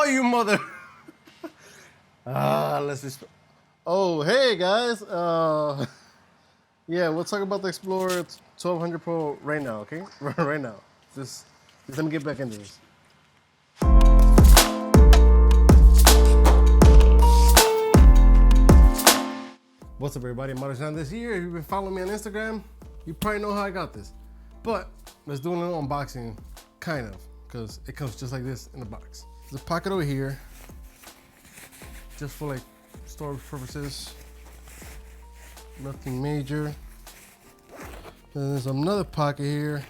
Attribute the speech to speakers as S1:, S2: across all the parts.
S1: you mother. Let's just. Oh, hey guys. Yeah, we'll talk about the Explorer 1200 Pro right now, okay? Right now. Just let me get back into this. What's up, everybody? Marujan this year. If you've been following me on Instagram, you probably know how I got this. But let's do a little unboxing, kind of, because it comes just like this in the box. There's a pocket over here, just for like storage purposes. Nothing major. Then there's another pocket here.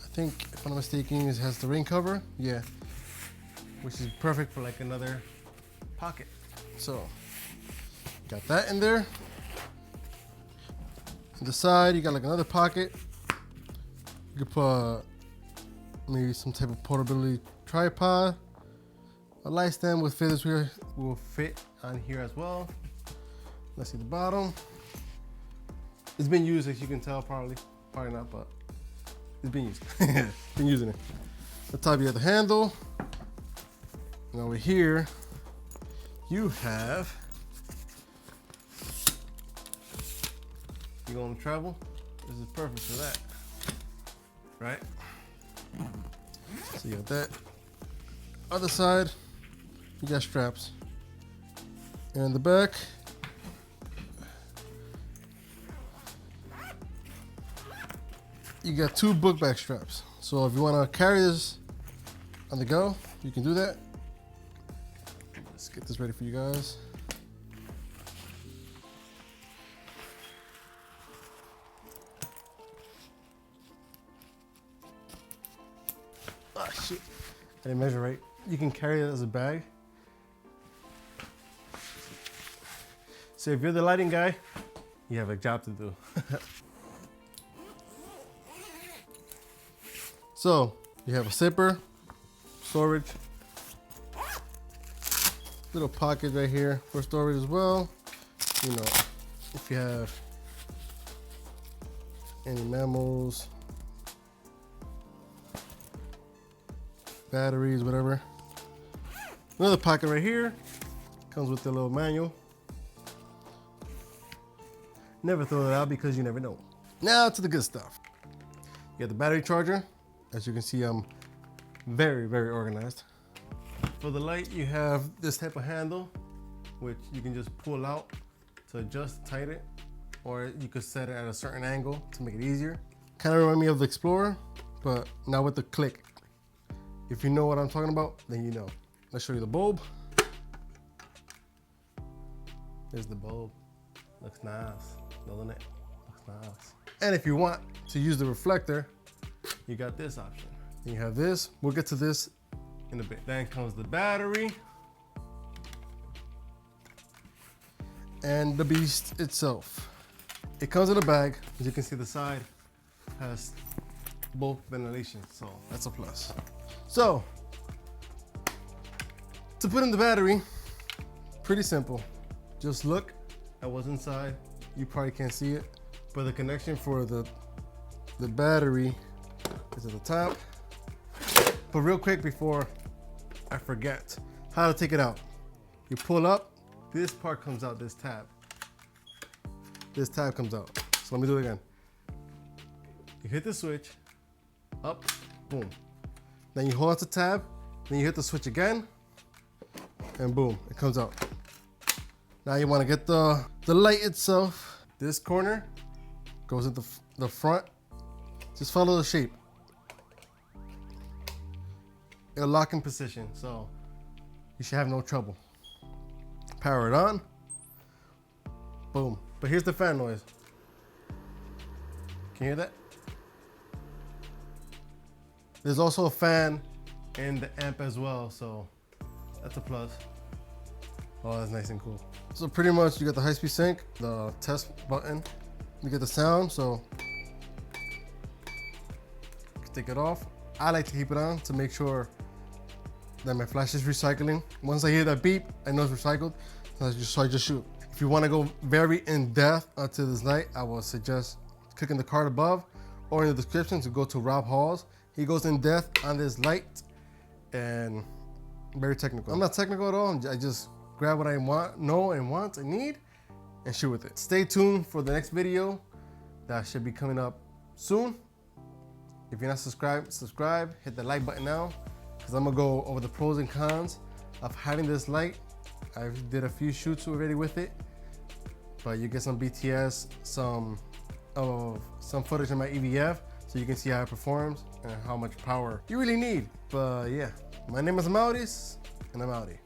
S1: I think, if I'm not mistaken, it has the rain cover. Yeah, which is perfect for like another pocket. So, got that in there. On the side, you got like another pocket. You could put maybe some type of portability tripod. A light stand with feathers here will fit on here as well. Let's see the bottom. It's been used, as you can tell, probably not, but it's been used. Been using it. The top, you have the handle. And over here, you have. You going to travel? This is perfect for that, right? So you got that. Other side, you got straps. And the back, you got two book bag straps. So if you want to carry this on the go, you can do that. Let's get this ready for you guys. Ah, shit. I didn't measure right. You can carry it as a bag. So if you're the lighting guy, you have a job to do. So you have a zipper, storage, little pocket right here for storage as well. You know, if you have any mammals, batteries, whatever. Another pocket right here. Comes with the little manual. Never throw it out because you never know. Now to the good stuff. You got the battery charger. As you can see, I'm very, very organized. For the light, you have this type of handle, which you can just pull out to adjust, tighten it, or you could set it at a certain angle to make it easier. Kind of remind me of the Explorer, but now with the click. If you know what I'm talking about, then you know. Let's show you the bulb. There's the bulb. Looks nice, doesn't it? Looks nice. And if you want to use the reflector, you got this option. And you have this. We'll get to this in a bit. Then comes the battery. And the beast itself. It comes in a bag. As you can see, the side has both ventilation, so that's a plus. So, to put in the battery, pretty simple. Just look at what's inside. You probably can't see it, but the connection for the battery is at the top. But real quick before I forget, how to take it out. You pull up, this part comes out, this tab. This tab comes out. So let me do it again. You hit the switch, up, boom. Then you hold on to tab, then you hit the switch again, and boom, it comes out. Now you want to get the light itself. This corner goes at the front. Just follow the shape. It'll lock in position, so you should have no trouble. Power it on, boom. But here's the fan noise. Can you hear that? There's also a fan in the amp as well, so that's a plus. Oh, that's nice and cool. So pretty much you got the high-speed sync, the test button. You get the sound, so take it off. I like to keep it on to make sure that my flash is recycling. Once I hear that beep, I know it's recycled, so I just shoot. If you want to go very in-depth onto this light, I will suggest clicking the card above or in the description to go to Rob Hall's. He goes in depth on this light, and very technical. I'm not technical at all. I just grab what I want, I need, and shoot with it. Stay tuned for the next video that should be coming up soon. If you're not subscribed, subscribe, hit the like button now, because I'm gonna go over the pros and cons of having this light. I did a few shoots already with it, but you get some BTS, some footage in my EVF, so you can see how it performs and how much power you really need. But yeah, my name is Maurice, and I'm outie.